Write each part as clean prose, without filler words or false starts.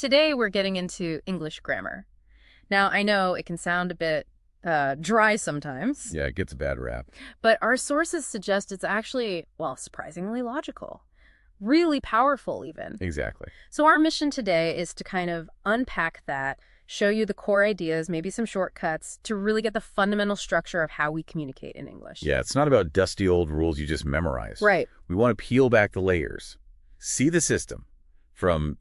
Today we're getting into English grammar. Now, I know it can sound a bit dry sometimes, Yeah, it gets a bad rap. but our sources suggest it's actually, well, surprisingly logical. Really powerful, even. Exactly. So our mission today is to kind of unpack that, show you the core ideas, maybe some shortcuts, to really get the fundamental structure of how we communicate in English. Yeah, it's not about dusty old rules you just memorize. Right. We want to peel back the layers, see the system from,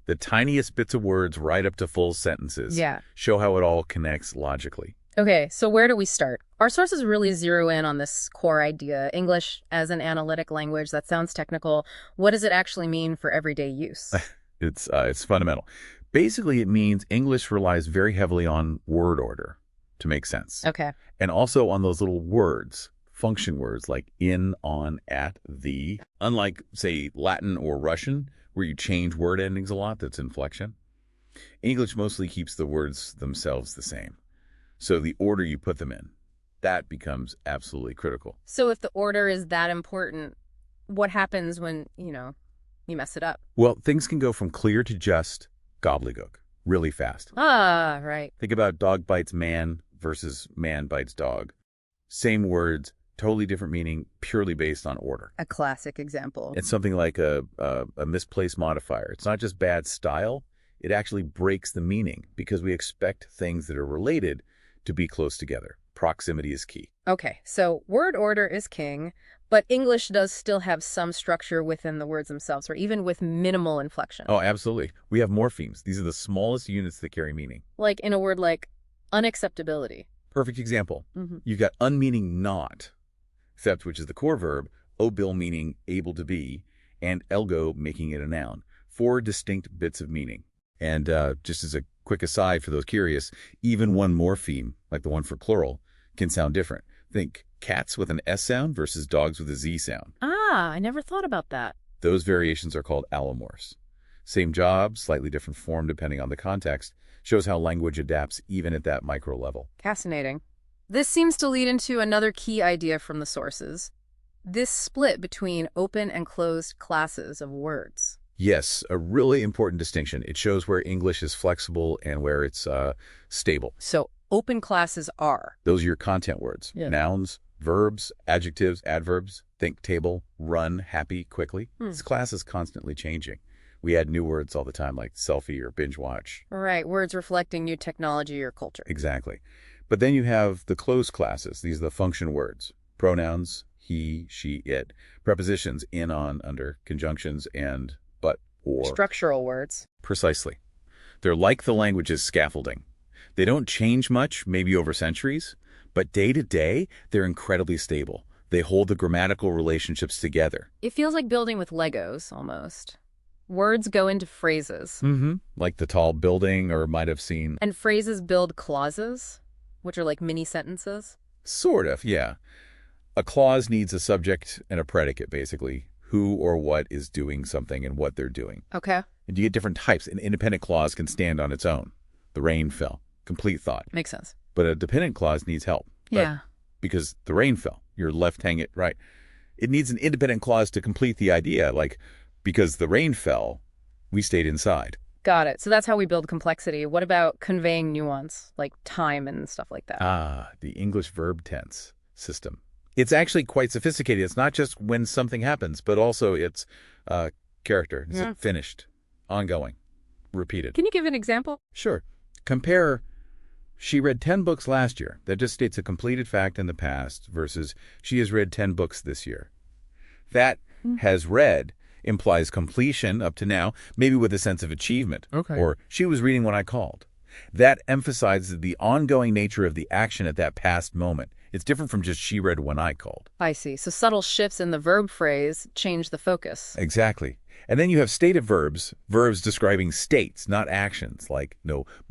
the tiniest bits of words right up to full sentences. Yeah. Show how it all connects logically. Okay, so where do we start? Our sources really zero in on this core idea, English as an analytic language. That sounds technical. What does it actually mean for everyday use? It's fundamental. Basically, it means English relies very heavily on word order to make sense. Okay. And also on those little words, function words like in, on, at, the. Unlike, say, Latin or Russian, where you change word endings a lot, that's inflection. English mostly keeps the words themselves the same. So the order you put them in, that becomes absolutely critical. So if the order is that important, what happens when, you mess it up? Well, things can go from clear to just gobbledygook really fast. Ah, right. Think about dog bites man versus man bites dog. Same words, totally different meaning, purely based on order. A classic example. It's something like a misplaced modifier. It's not just bad style. It actually breaks the meaning because we expect things that are related to be close together. Proximity is key. Okay, so word order is king, but English does still have some structure within the words themselves, or even with minimal inflection. Oh, absolutely. We have morphemes. These are the smallest units that carry meaning. Like in a word like unacceptability. Perfect example. Mm-hmm. You've got unmeaning not, except, which is the core verb, obil meaning able to be, and elgo making it a noun. 4 distinct bits of meaning. And just as a quick aside for those curious, even one morpheme, like the one for plural, can sound different. Think cats with an S sound versus dogs with a Z sound. Ah, I never thought about that. Those variations are called allomorphs. Same job, slightly different form depending on the context, shows how language adapts even at that micro level. Fascinating. This seems to lead into another key idea from the sources. This split between open and closed classes of words. Yes, a really important distinction. It shows where English is flexible and where it's stable. So open classes are? Those are your content words. Yeah. Nouns, verbs, adjectives, adverbs. Think table, run, happy, quickly. This class is constantly changing. We add new words all the time like selfie or binge watch. Right, words reflecting new technology or culture. Exactly. But then you have the closed classes. These are the function words. Pronouns, he, she, it. Prepositions, in, on, under. Conjunctions, and, but, or. Structural words. Precisely. They're like the language's scaffolding. They don't change much, maybe over centuries, but day to day, they're incredibly stable. They hold the grammatical relationships together. It feels like building with Legos, almost. Words go into phrases. Mm-hmm. Like the tall building, or might have seen. And phrases build clauses, which are like mini sentences. Sort of, yeah. A clause needs a subject and a predicate, basically. Who or what is doing something and what they're doing. Okay. And you get different types. An independent clause can stand on its own. The rain fell. Complete thought. Makes sense. But a dependent clause needs help. Yeah. Because the rain fell. You're left hanging, right? It needs an independent clause to complete the idea, like, because the rain fell, we stayed inside. Got it. So that's how we build complexity. What about conveying nuance, like time and stuff like that? Ah, the English verb tense system. It's actually quite sophisticated. It's not just when something happens, but also it's character. It's finished, ongoing, repeated. Can you give an example? Sure. Compare, she read 10 books last year. That just states a completed fact in the past versus she has read 10 books this year. That has read implies completion up to now, maybe with a sense of achievement. Okay. Or she was reading when I called. That emphasizes the ongoing nature of the action at that past moment. It's different from just she read when I called. I see. So subtle shifts in the verb phrase change the focus. Exactly. And then you have stative verbs, verbs describing states, not actions, like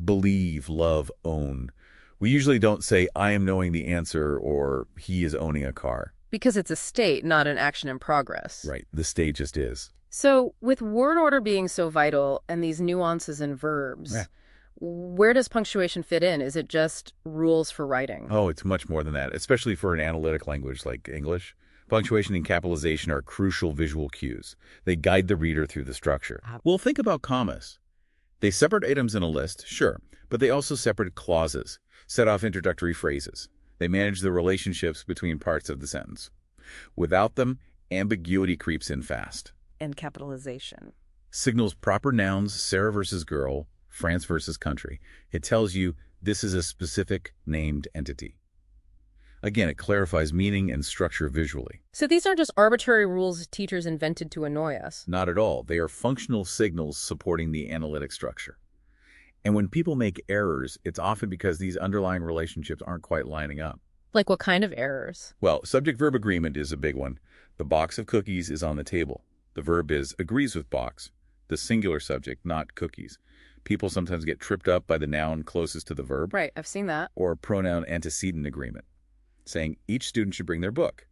believe, love, own. We usually don't say, I am knowing the answer or he is owning a car. Because it's a state, not an action in progress. Right. The state just is. So with word order being so vital and these nuances in verbs, where does punctuation fit in? Is it just rules for writing? Oh, it's much more than that, especially for an analytic language like English. Punctuation and capitalization are crucial visual cues. They guide the reader through the structure. Well, think about commas. They separate items in a list, sure, but they also separate clauses, set off introductory phrases. They manage the relationships between parts of the sentence. Without them, ambiguity creeps in fast. And capitalization. Signals proper nouns, Sarah versus girl, France versus country. It tells you this is a specific named entity. Again, it clarifies meaning and structure visually. So these aren't just arbitrary rules teachers invented to annoy us. Not at all. They are functional signals supporting the analytic structure. And when people make errors, it's often because these underlying relationships aren't quite lining up. Like what kind of errors? Well, subject-verb agreement is a big one. The box of cookies is on the table. The verb is agrees with box, the singular subject, not cookies. People sometimes get tripped up by the noun closest to the verb. Right, I've seen that. Or pronoun antecedent agreement, saying each student should bring their book.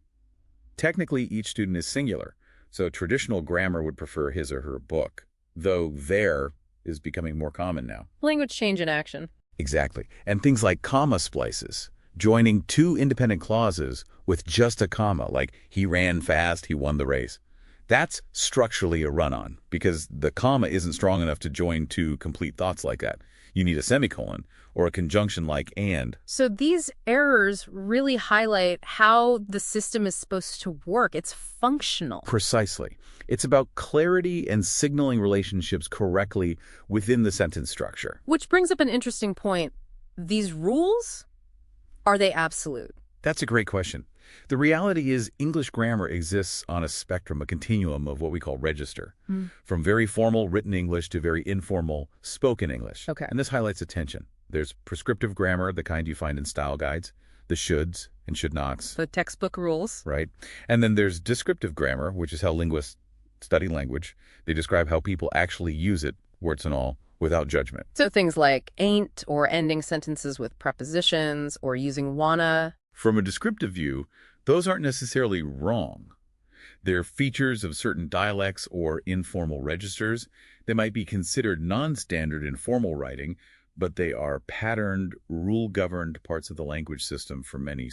Technically, each student is singular, so traditional grammar would prefer his or her book, though their is becoming more common now. Language change in action. Exactly. And things like comma splices, joining two independent clauses with just a comma, like he ran fast, he won the race. That's structurally a run-on, because the comma isn't strong enough to join two complete thoughts like that. You need a semicolon or a conjunction like and. So these errors really highlight how the system is supposed to work. It's functional. Precisely. It's about clarity and signaling relationships correctly within the sentence structure. Which brings up an interesting point. These rules, are they absolute? That's a great question. The reality is English grammar exists on a spectrum, a continuum of what we call register, from very formal written English to very informal spoken English. Okay. And this highlights a tension. There's prescriptive grammar, the kind you find in style guides, the shoulds and should nots. The textbook rules. Right. And then there's descriptive grammar, which is how linguists study language. They describe how people actually use it, warts and all, without judgment. So things like ain't, or ending sentences with prepositions, or using wanna. From a descriptive view, those aren't necessarily wrong. They're features of certain dialects or informal registers. They might be considered non-standard in formal writing, but they are patterned, rule-governed parts of the language system for many